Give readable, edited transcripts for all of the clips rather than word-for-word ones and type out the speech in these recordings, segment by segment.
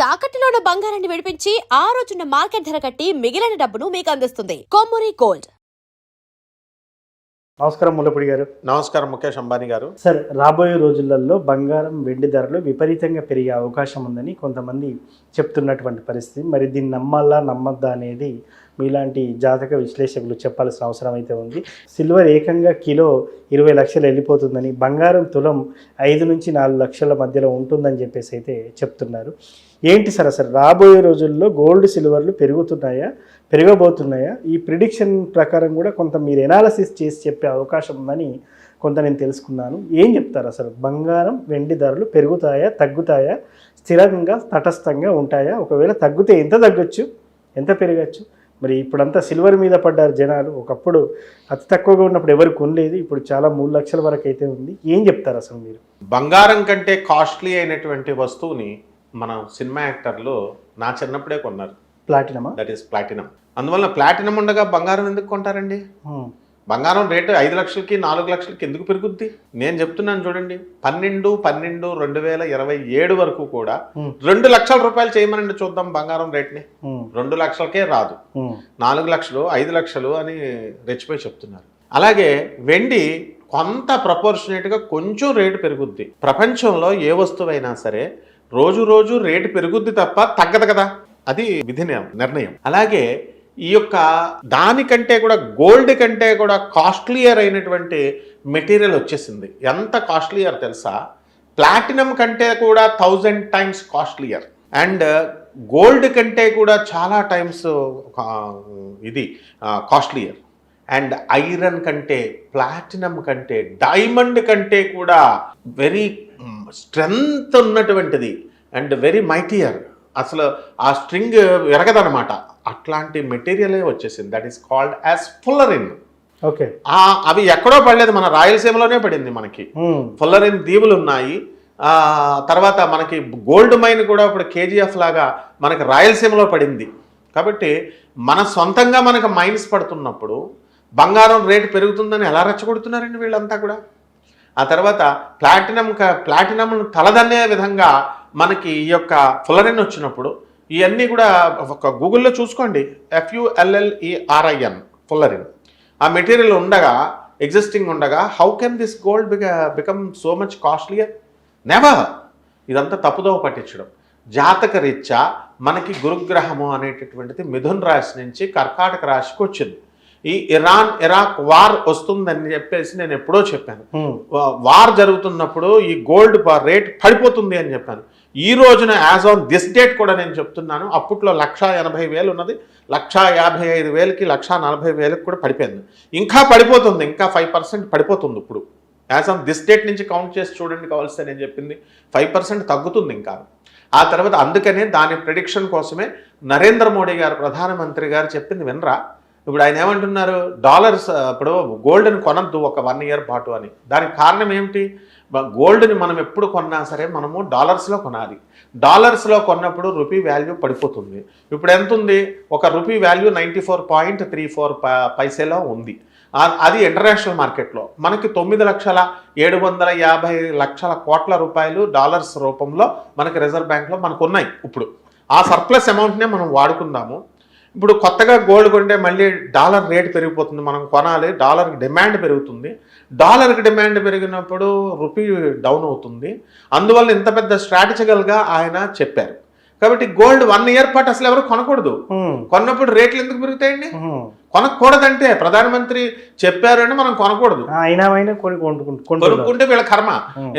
తాకట్టులో ఉన్న బంగారాన్ని విడిపించి ఆ రోజున్న మార్కెట్ ధర కట్టి మిగిలిన డబ్బును మీకు అందిస్తుంది కొమ్మూరి గోల్డ్. నమస్కారం ముల్లపూడి గారు. నమస్కారం ముఖేష్ అంబానీ గారు. సార్, రాబోయే రోజులలో బంగారం వెండి ధరలు విపరీతంగా పెరిగే అవకాశం ఉందని కొంతమంది చెప్తున్నటువంటి పరిస్థితి. మరి దీన్ని నమ్మాలా నమ్మద్దా అనేది మీలాంటి జాతక విశ్లేషకులు చెప్పాల్సిన అవసరం అయితే ఉంది. సిల్వర్ ఏకంగా కిలో 20 లక్షలు వెళ్ళిపోతుందని, బంగారం తులం 5 నుంచి 4 లక్షల మధ్యలో ఉంటుందని చెప్పేసి అయితే చెప్తున్నారు. ఏంటి సార్ అసలు రాబోయే రోజుల్లో గోల్డ్ సిల్వర్లు పెరుగుతున్నాయా, పెరగబోతున్నాయా? ఈ ప్రిడిక్షన్ ప్రకారం కూడా కొంత మీరు ఎనాలసిస్ చేసి చెప్పే అవకాశం ఉందని కొంత నేను తెలుసుకున్నాను. ఏం చెప్తారు అసలు? బంగారం వెండి ధరలు పెరుగుతాయా, తగ్గుతాయా, స్థిరంగా తటస్థంగా ఉంటాయా? ఒకవేళ తగ్గితే ఎంత తగ్గొచ్చు, ఎంత పెరగచ్చు? మరి ఇప్పుడంతా సిల్వర్ మీద పడ్డారు జనాలు. ఒకప్పుడు అతి తక్కువగా ఉన్నప్పుడు ఎవరు కొనలేదు, ఇప్పుడు చాలా 3 లక్షల వరకు అయితే ఉంది. ఏం చెప్తారు అసలు మీరు? బంగారం కంటే కాస్ట్లీ అయినటువంటి వస్తువుని మన సినిమా యాక్టర్లు నా చిన్నప్పుడే కొన్నారు. ప్లాటినమా? That is platinum. అందువల్ల ప్లాటినం ఉండగా బంగారం ఎందుకు కొంటారండి? బంగారం రేటు 5 లక్షలకి 4 లక్షలకి ఎందుకు పెరుగుద్ది? నేను చెప్తున్నాను చూడండి, 12/12/2027 వరకు కూడా 2 లక్షల రూపాయలు చేయమనండి చూద్దాం బంగారం రేట్ని. 2 లక్షలకే రాదు, 4 లక్షలు 5 లక్షలు అని రెచ్చిపోయి చెప్తున్నారు. అలాగే వెండి కొంత ప్రపోర్షనేట్గా కొంచెం రేటు పెరుగుద్ది. ప్రపంచంలో ఏ వస్తువైనా సరే రోజు రోజు రేటు పెరుగుద్ది తప్ప తగ్గదు కదా, అది విధి నిర్ణయం. అలాగే ఈ యొక్క దానికంటే కూడా గోల్డ్ కంటే కూడా కాస్ట్లీయర్ అయినటువంటి మెటీరియల్ వచ్చేసింది. ఎంత కాస్ట్లీయర్ తెలుసా? ప్లాటినం కంటే కూడా 1000 టైమ్స్ కాస్ట్లీయర్, అండ్ గోల్డ్ కంటే కూడా చాలా టైమ్స్ ఇది కాస్ట్లీయర్, అండ్ ఐరన్ కంటే, ప్లాటినం కంటే, డైమండ్ కంటే కూడా వెరీ స్ట్రెంగ్త్ ఉన్నటువంటిది అండ్ వెరీ మైటియర్. అసలు ఆ స్ట్రింగ్ ఎరగదనమాట, అట్లాంటి మెటీరియలే వచ్చేసింది. That is called as fullerene. Okay, అవి ఎక్కడో పడలేదు, మన రాయలసీమలోనే పడింది. మనకి ఫుల్లరిన్ దీవులు ఉన్నాయి. తర్వాత మనకి గోల్డ్ మైన్ కూడా ఇప్పుడు కేజీఎఫ్ లాగా మనకి రాయలసీమలో పడింది. కాబట్టి మన సొంతంగా మనకు మైన్స్ పడుతున్నప్పుడు బంగారం రేటు పెరుగుతుందని ఎలా రెచ్చగొడుతున్నారండి వీళ్ళంతా కూడా. ఆ తర్వాత ప్లాటినంను తలదన్నే విధంగా మనకి ఈ యొక్క ఫుల్లరిన్ వచ్చినప్పుడు ఇవన్నీ కూడా ఒక గూగుల్లో చూసుకోండి, FULLERIN ఫుల్లరిన్. ఆ మెటీరియల్ ఉండగా, ఎగ్జిస్టింగ్ ఉండగా, how can this gold become so much costlier? Never. ఇదంతా తప్పుదోవ పట్టించడం. జాతక రీత్యా మనకి గురుగ్రహము అనేటటువంటిది మిథున్ రాశి నుంచి కర్కాటక రాశికి వచ్చింది. ఈ ఇరాన్ ఇరాక్ వార్ వస్తుందని చెప్పేసి నేను ఎప్పుడో చెప్పాను. వార్ జరుగుతున్నప్పుడు ఈ గోల్డ్ రేట్ పడిపోతుంది అని చెప్పాను. ఈ రోజున యాజ్ ఆన్ దిస్ డేట్ కూడా నేను చెప్తున్నాను, అప్పట్లో 1,80,000 ఉన్నది 1,55,000కి 1,40,000కి కూడా పడిపోయింది. ఇంకా పడిపోతుంది, ఇంకా 5% పడిపోతుంది. ఇప్పుడు యాజ్ ఆన్ దిస్ డేట్ నుంచి కౌంట్ చేసి చూడండి కావాల్సి నేను చెప్పింది 5% తగ్గుతుంది ఇంకా. ఆ తర్వాత అందుకనే దాని ప్రిడిక్షన్ కోసమే నరేంద్ర మోడీ గారు, ప్రధానమంత్రి గారు చెప్పింది వినరా? ఇప్పుడు ఆయన ఏమంటున్నారు, డాలర్స్ ఇప్పుడు గోల్డ్ని కొనద్దు ఒక 1 ఇయర్ పాటు అని. దానికి కారణం ఏమిటి? గోల్డ్ని మనం ఎప్పుడు కొన్నా సరే మనము డాలర్స్లో కొనాలి. డాలర్స్లో కొన్నప్పుడు రూపీ వాల్యూ పడిపోతుంది. ఇప్పుడు ఎంత ఉంది? ఒక రూపీ వాల్యూ 94.34 పైసలో ఉంది. అది ఇంటర్నేషనల్ మార్కెట్లో మనకి 9,750,00,000 కోట్ల రూపాయలు డాలర్స్ రూపంలో మనకి రిజర్వ్ బ్యాంక్లో మనకు ఉన్నాయి. ఇప్పుడు ఆ సర్ప్లస్ అమౌంట్నే మనం వాడుకుందాము. ఇప్పుడు కొత్తగా గోల్డ్ కొంటే మళ్ళీ డాలర్ రేట్ పెరిగిపోతుంది, మనం కొనాలి, డాలర్కి డిమాండ్ పెరుగుతుంది. డాలర్కి డిమాండ్ పెరిగినప్పుడు రూపీ డౌన్ అవుతుంది. అందువల్ల ఇంత పెద్ద స్ట్రాటజికల్గా ఆయన చెప్పారు. కాబట్టి గోల్డ్ 1 ఇయర్ పాటు అసలు ఎవరు కొనకూడదు. కొన్నప్పుడు రేట్లు ఎందుకు పెరుగుతాయండి? కొనకూడదంటే ప్రధానమంత్రి చెప్పారు అని మనం కొనకూడదు. కొనుక్కుంటే వీళ్ళ కర్మ,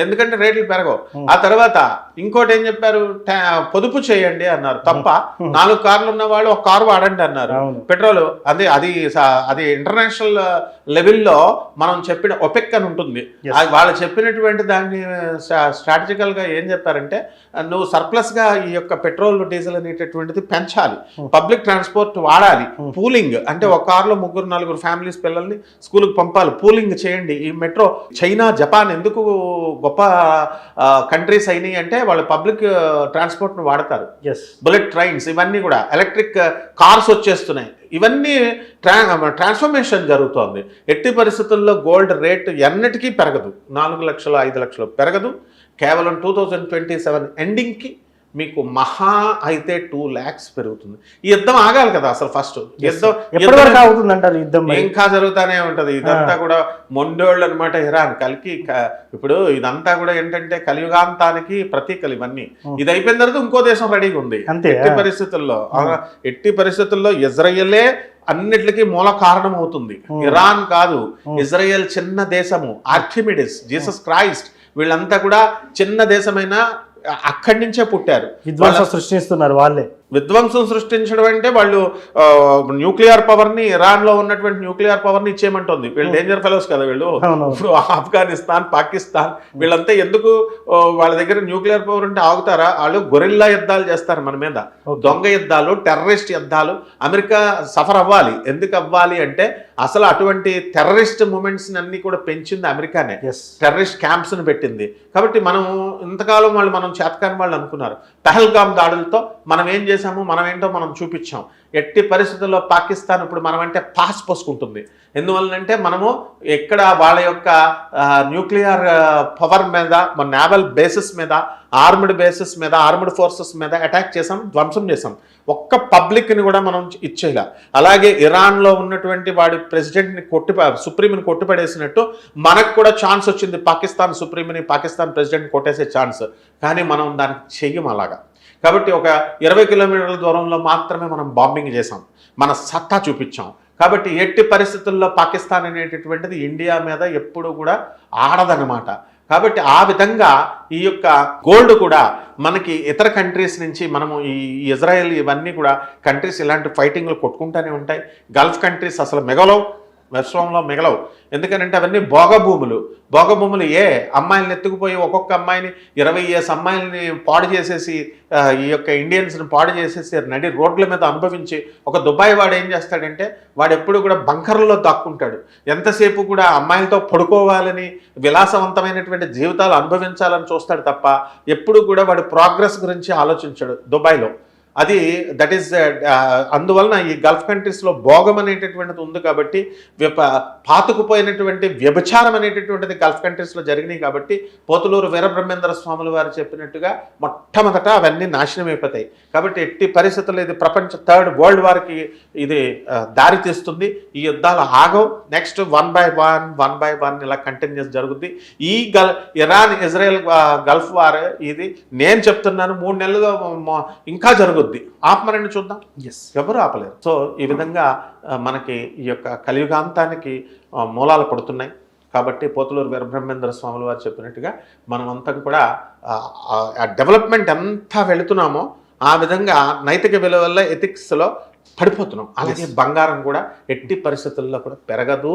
ఎందుకంటే రేట్లు పెరగవు. ఆ తర్వాత ఇంకోటి ఏం చెప్పారు, పొదుపు చేయండి అన్నారు. తప్ప 4 కార్లు ఉన్న వాళ్ళు 1 కారు వాడండి అన్నారు. పెట్రోల్ అది ఇంటర్నేషనల్ లెవెల్లో మనం చెప్పిన ఒపెక్ అని ఉంటుంది. వాళ్ళు చెప్పినటువంటి దాన్ని స్ట్రాటజికల్ గా ఏం చెప్పారంటే, నువ్వు సర్ప్లస్ గా ఈ యొక్క పెట్రోల్ డీజిల్ అనేటటువంటిది పెంచాలి, పబ్లిక్ ట్రాన్స్పోర్ట్ వాడాలి, పూలింగ్ అంటే ఒక కార్లో 3-4 ఫ్యామిలీస్ పిల్లల్ని స్కూల్కి పంపాలి, పూలింగ్ చేయండి. ఈ మెట్రో చైనా, జపాన్ ఎందుకు గొప్ప కంట్రీస్ అయినాయి అంటే వాళ్ళు పబ్లిక్ ట్రాన్స్పోర్ట్ను వాడతారు. బుల్లెట్ ట్రైన్స్, ఇవన్నీ కూడా ఎలక్ట్రిక్ కార్స్ వచ్చేస్తున్నాయి. ఇవన్నీ ట్రాన్స్ఫర్మేషన్ జరుగుతోంది. ఎట్టి పరిస్థితుల్లో గోల్డ్ రేట్ ఎన్నటికీ పెరగదు, 4 లక్షలు 5 లక్షలు పెరగదు. కేవలం 2027 ఎండింగ్కి మీకు మహా అయితే 2 lakhs పెరుగుతుంది. ఈ యుద్ధం ఆగాలి కదా అసలు ఫస్ట్. ఎప్పటి వరకు అవుతుంది అంటారు యుద్ధం? ఇంకా జరుగుతానే ఉంటది. ఇదంతా కూడా మొండోళ్ళు అనమాట. ఇరాన్ ఇప్పుడు ఇదంతా కూడా ఏంటంటే కలియుగాంతానికి ప్రతీకలు ఇవన్నీ. ఇది అయిపోయిన తర్వాత ఇంకో దేశం రెడీగా ఉంది. ఎట్టి పరిస్థితుల్లో ఇజ్రాయెలే అన్నిటికీ మూల కారణం అవుతుంది, ఇరాన్ కాదు. ఇజ్రాయెల్ చిన్న దేశము, ఆర్కిమిడిస్, జీసస్ క్రైస్ట్ వీళ్ళంతా కూడా చిన్న దేశమైన అక్కడి నుంచే పుట్టారు. విధ్వంసం సృష్టిస్తున్నారు వాళ్ళే. విధ్వంసం సృష్టించడం అంటే వాళ్ళు న్యూక్లియర్ పవర్ ని, ఇరాన్ లో ఉన్నటువంటి న్యూక్లియర్ పవర్ ని ఇచ్చేయమంటుంది. వీళ్ళు డేంజర్ ఫెలోస్ కదా వీళ్ళు. ఇప్పుడు ఆఫ్ఘనిస్తాన్, పాకిస్తాన్ వీళ్ళంతా ఎందుకు వాళ్ళ దగ్గర న్యూక్లియర్ పవర్ ఉంటే ఆగుతారా? వాళ్ళు గొరిల్లా యుద్ధాలు చేస్తారు మన మీద, దొంగ యుద్ధాలు, టెర్రరిస్ట్ యుద్ధాలు. అమెరికా సఫర్ అవ్వాలి. ఎందుకు అవ్వాలి అంటే అసలు అటువంటి టెర్రరిస్ట్ మూమెంట్స్ అన్ని కూడా పెంచింది అమెరికానే. టెర్రరిస్ట్ క్యాంప్స్ ని పెట్టింది. కాబట్టి మనం ఇంతకాలం మనం చేతకాని వాళ్ళు అనుకున్నారు. పహల్గామ్ దాడులతో మనం ఏం చేసాము, మనం ఏంటో మనం చూపించాం. ఎట్టి పరిస్థితుల్లో పాకిస్తాన్ ఇప్పుడు మనం అంటే పాస్ పోసుకుంటుంది. ఎందువల్లంటే మనము ఎక్కడ వాళ్ళ యొక్క న్యూక్లియర్ పవర్ మీద, మన నేవల్ బేసిస్ మీద, ఆర్మ్డ్ బేసిస్ మీద, ఆర్మ్డ్ ఫోర్సెస్ మీద అటాక్ చేసాం, ధ్వంసం చేసాం. ఒక్క పబ్లిక్ని కూడా మనం ఇచ్చేలా. అలాగే ఇరాన్లో ఉన్నటువంటి వాడి ప్రెసిడెంట్ని సుప్రీంని కొట్టిపడేసినట్టు మనకు కూడా ఛాన్స్ వచ్చింది పాకిస్తాన్ సుప్రీంని, పాకిస్తాన్ ప్రెసిడెంట్ని కొట్టేసే ఛాన్స్. కానీ మనం దానికి చెయ్యం అలాగా. కాబట్టి ఒక 20 కిలోమీటర్ల దూరంలో మాత్రమే మనం బాంబింగ్ చేసాం, మన సత్తా చూపించాం. కాబట్టి ఎట్టి పరిస్థితుల్లో పాకిస్తాన్ అనేటటువంటిది ఇండియా మీద ఎప్పుడు కూడా ఆడదన్నమాట. కాబట్టి ఆ విధంగా ఈ యొక్క గోల్డ్ కూడా మనకి ఇతర కంట్రీస్ నుంచి మనము ఈ ఇజ్రాయెల్ ఇవన్నీ కూడా కంట్రీస్ ఇలాంటి ఫైటింగ్లు కొట్టుకుంటూనే ఉంటాయి. గల్ఫ్ కంట్రీస్ అసలు విశ్వంలో మిగలవు. ఎందుకంటే అవన్నీ భోగభూములు. అమ్మాయిలను ఎత్తుకుపోయి ఒక్కొక్క అమ్మాయిని 20 అమ్మాయిలని పాడు చేసేసి, ఈ యొక్క ఇండియన్స్ని పాడు చేసేసి నడి రోడ్ల మీద అనుభవించి, ఒక దుబాయ్ వాడు ఏం చేస్తాడంటే వాడు ఎప్పుడు కూడా బంకర్లలో దాక్కుంటాడు. ఎంతసేపు కూడా అమ్మాయిలతో పడుకోవాలని, విలాసవంతమైనటువంటి జీవితాలు అనుభవించాలని చూస్తాడు తప్ప ఎప్పుడు కూడా వాడు ప్రోగ్రెస్ గురించి ఆలోచించాడు దుబాయ్లో. అది దట్ ఈస్ అందువలన ఈ గల్ఫ్ కంట్రీస్లో భోగం అనేటటువంటిది ఉంది. కాబట్టి పాతుకుపోయినటువంటి వ్యభిచారం అనేటటువంటిది గల్ఫ్ కంట్రీస్లో జరిగినాయి. కాబట్టి పోతులూరు వీరబ్రహ్మేంద్ర స్వాములు వారు చెప్పినట్టుగా మొట్టమొదట అవన్నీ నాశనం అయిపోతాయి. కాబట్టి ఎట్టి పరిస్థితుల్లో ఇది ప్రపంచ 3rd వరల్డ్ వార్కి ఇది దారి తీస్తుంది. ఈ యుద్ధాలు ఆగవు. నెక్స్ట్ 1 by 1 ఇలా కంటిన్యూస్ జరుగుద్ది. ఈ ఇరాన్ ఇజ్రాయెల్ గల్ఫ్ వార్ ఇది నేను చెప్తున్నాను 3 నెలలుగా ఇంకా జరుగుద్ది. ఆపమరండి చూద్దాం, ఎవరు ఆపలేరు. సో ఈ విధంగా మనకి ఈ యొక్క కలియుగాంతానికి మూలాలు పడుతున్నాయి. కాబట్టి పోతులూరు వీరబ్రహ్మేంద్ర స్వాములు వారు చెప్పినట్టుగా మనమంతా కూడా డెవలప్మెంట్ ఎంత వెళుతున్నామో ఆ విధంగా నైతిక విలువల్లో ఎథిక్స్లో పడిపోతున్నాం. అలాగే బంగారం కూడా ఎట్టి పరిస్థితుల్లో కూడా పెరగదు.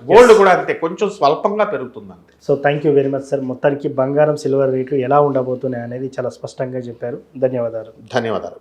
గోల్డ్ కూడా అంతే, కొంచెం స్వల్పంగా పెరుగుతుంది అంతే. So thank you very much sir. మొత్తానికి బంగారం, సిల్వర్ రేట్లు ఎలా ఉండబోతున్నాయి అనేది చాలా స్పష్టంగా చెప్పారు. ధన్యవాదాలు.